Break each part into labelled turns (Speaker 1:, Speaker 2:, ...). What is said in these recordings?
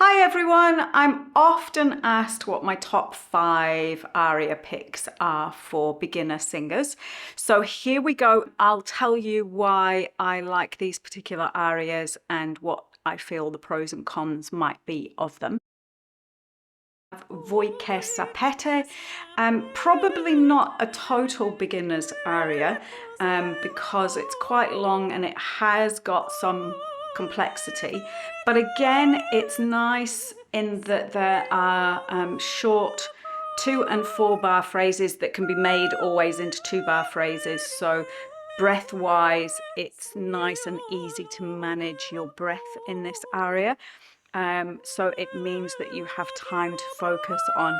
Speaker 1: Hi everyone, I'm often asked what my top 5 aria picks are for beginner singers. So here we go. I'll tell you why I like these particular arias and what I feel the pros and cons might be of them. Voi che sapete, probably not a total beginner's aria because it's quite long and it has got some complexity, but again it's nice in that there are short 2 and 4 bar phrases that can be made always into 2 bar phrases, so breath wise it's nice and easy to manage your breath in this aria. So it means that you have time to focus on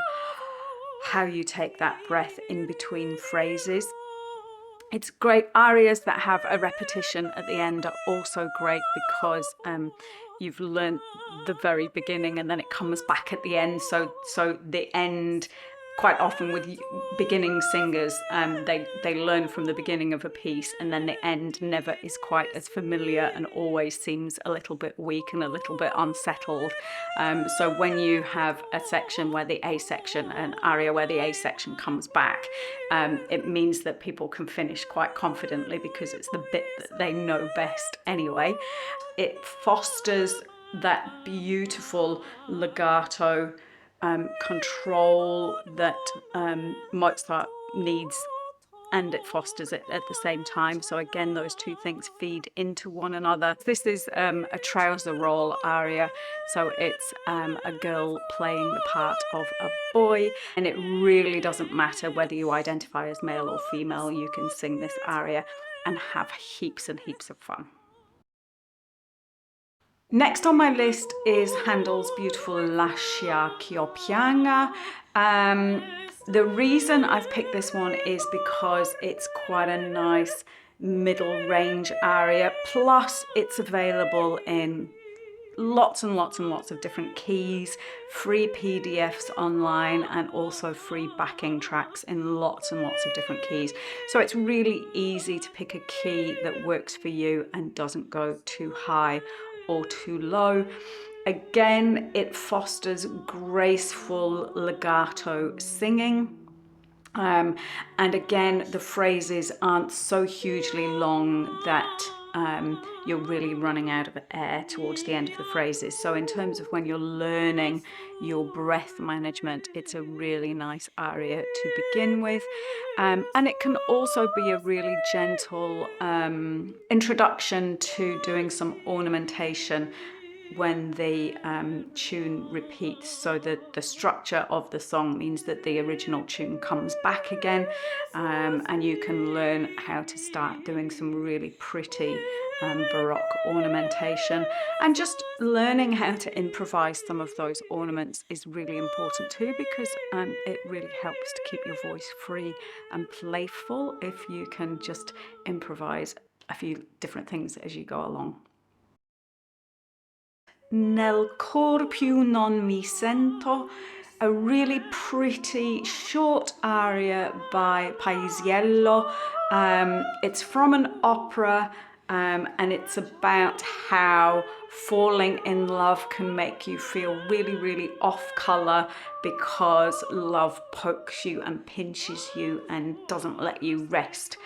Speaker 1: how you take that breath in between phrases. It's great. Arias that have a repetition at the end are also great because you've learned the very beginning and then it comes back at the end. So the end, quite often with beginning singers, they learn from the beginning of a piece and then the end never is quite as familiar and always seems a little bit weak and a little bit unsettled. So when you have a section where the A section, an aria where the A section comes back, it means that people can finish quite confidently because it's the bit that they know best anyway. It fosters that beautiful legato control that Mozart needs, and it fosters it at the same time. So again, those two things feed into one another. This is a trouser roll aria, so it's a girl playing the part of a boy, and it really doesn't matter whether you identify as male or female, you can sing this aria and have heaps and heaps of fun. Next on my list is Handel's beautiful Lascia ch'io pianga. The reason I've picked this one is because it's quite a nice middle range aria, plus it's available in lots and lots and lots of different keys, free PDFs online, and also free backing tracks in lots and lots of different keys. So it's really easy to pick a key that works for you and doesn't go too high or too low. Again, it fosters graceful legato singing. And again, the phrases aren't so hugely long that you're really running out of air towards the end of the phrases. So in terms of when you're learning your breath management, it's a really nice aria to begin with. And it can also be a really gentle introduction to doing some ornamentation when the tune repeats, so that the structure of the song means that the original tune comes back again, and you can learn how to start doing some really pretty Baroque ornamentation. And just learning how to improvise some of those ornaments is really important too, because it really helps to keep your voice free and playful if you can just improvise a few different things as you go along. Nel cor più non mi sento, a really pretty short aria by Paisiello. It's from an opera, and it's about how falling in love can make you feel really, really off color because love pokes you and pinches you and doesn't let you rest.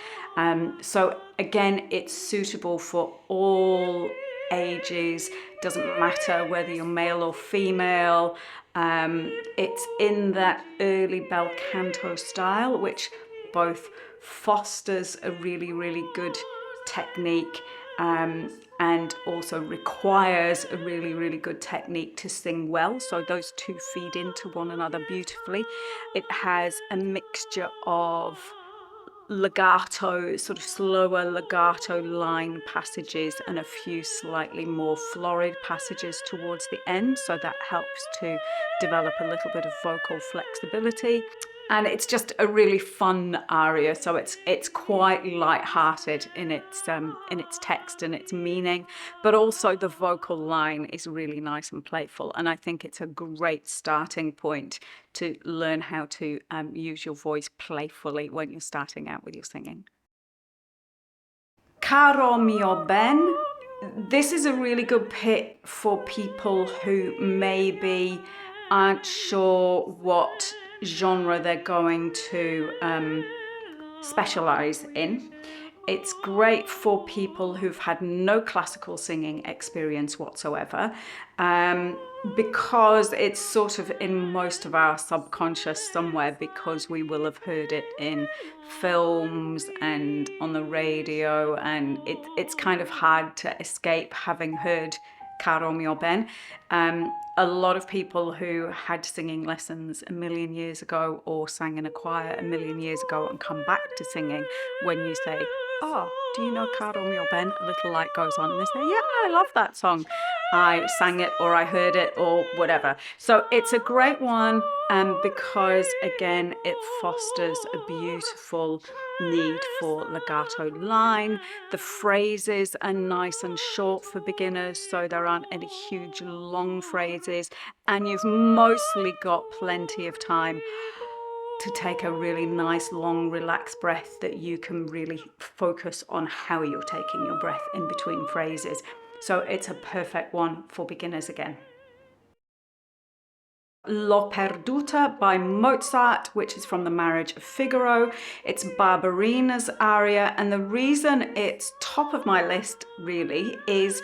Speaker 1: So again, it's suitable for all ages, doesn't matter whether you're male or female. It's in that early bel canto style, which both fosters a really, really good technique and also requires a really, really good technique to sing well. So those two feed into one another beautifully. It has a mixture of legato, sort of slower legato line passages and a few slightly more florid passages towards the end, so that helps to develop a little bit of vocal flexibility. And it's just a really fun aria, so it's quite light-hearted in its text and its meaning, but also the vocal line is really nice and playful, and I think it's a great starting point to learn how to use your voice playfully when you're starting out with your singing. Caro mio ben. this is a really good pick for people who maybe aren't sure what genre they're going to specialize in. It's great for people who've had no classical singing experience whatsoever, because it's sort of in most of our subconscious somewhere, because we will have heard it in films and on the radio, and it's kind of hard to escape having heard Caro mio ben. A lot of people who had singing lessons a million years ago or sang in a choir a million years ago and come back to singing, when you say, oh, do you know Caro mio ben? A little light goes on and they say, yeah, I love that song. I sang it or I heard it or whatever. So it's a great one because, again, it fosters a beautiful need for legato line. The phrases are nice and short for beginners, so there aren't any huge long phrases, and you've mostly got plenty of time to take a really nice, long, relaxed breath that you can really focus on how you're taking your breath in between phrases. So it's a perfect one for beginners again. L'ho perduta by Mozart, which is from The Marriage of Figaro. It's Barberina's aria, and the reason it's top of my list really is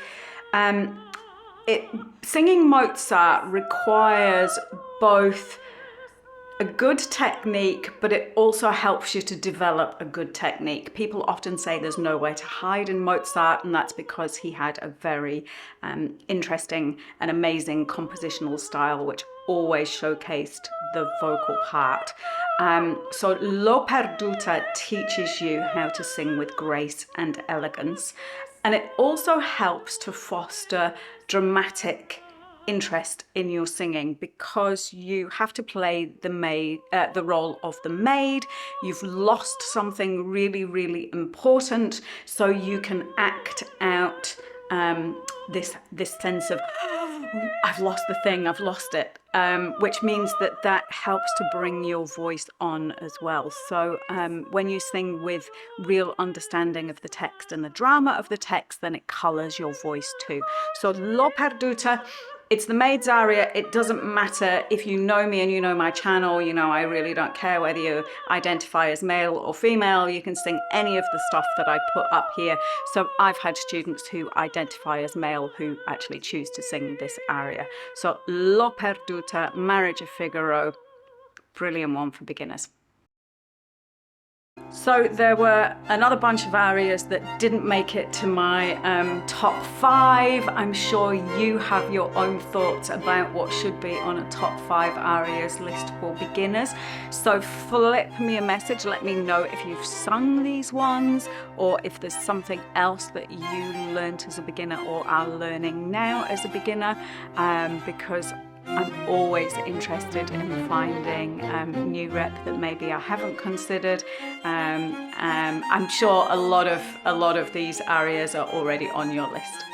Speaker 1: singing Mozart requires both a good technique, but it also helps you to develop a good technique. People often say there's nowhere to hide in Mozart, and that's because he had a very interesting and amazing compositional style, which always showcased the vocal part. So L'ho perduta teaches you how to sing with grace and elegance, and it also helps to foster dramatic interest in your singing, because you have to play the role of the maid. You've lost something really, really important, so you can act out this sense of I've lost the thing, I've lost it, which means that helps to bring your voice on as well. So when you sing with real understanding of the text and the drama of the text, then it colours your voice too. So L'ho perduta, it's the maid's aria. It doesn't matter if you know me and you know my channel, you know I really don't care whether you identify as male or female. You can sing any of the stuff that I put up here. So I've had students who identify as male who actually choose to sing this aria. So L'ho perduta, Marriage of Figaro, brilliant one for beginners. So there were another bunch of arias that didn't make it to my top 5. I'm sure you have your own thoughts about what should be on a top 5 arias list for beginners. So flip me a message, let me know if you've sung these ones, or if there's something else that you learnt as a beginner or are learning now as a beginner, because I'm always interested in finding new rep that maybe I haven't considered. I'm sure a lot of these arias are already on your list.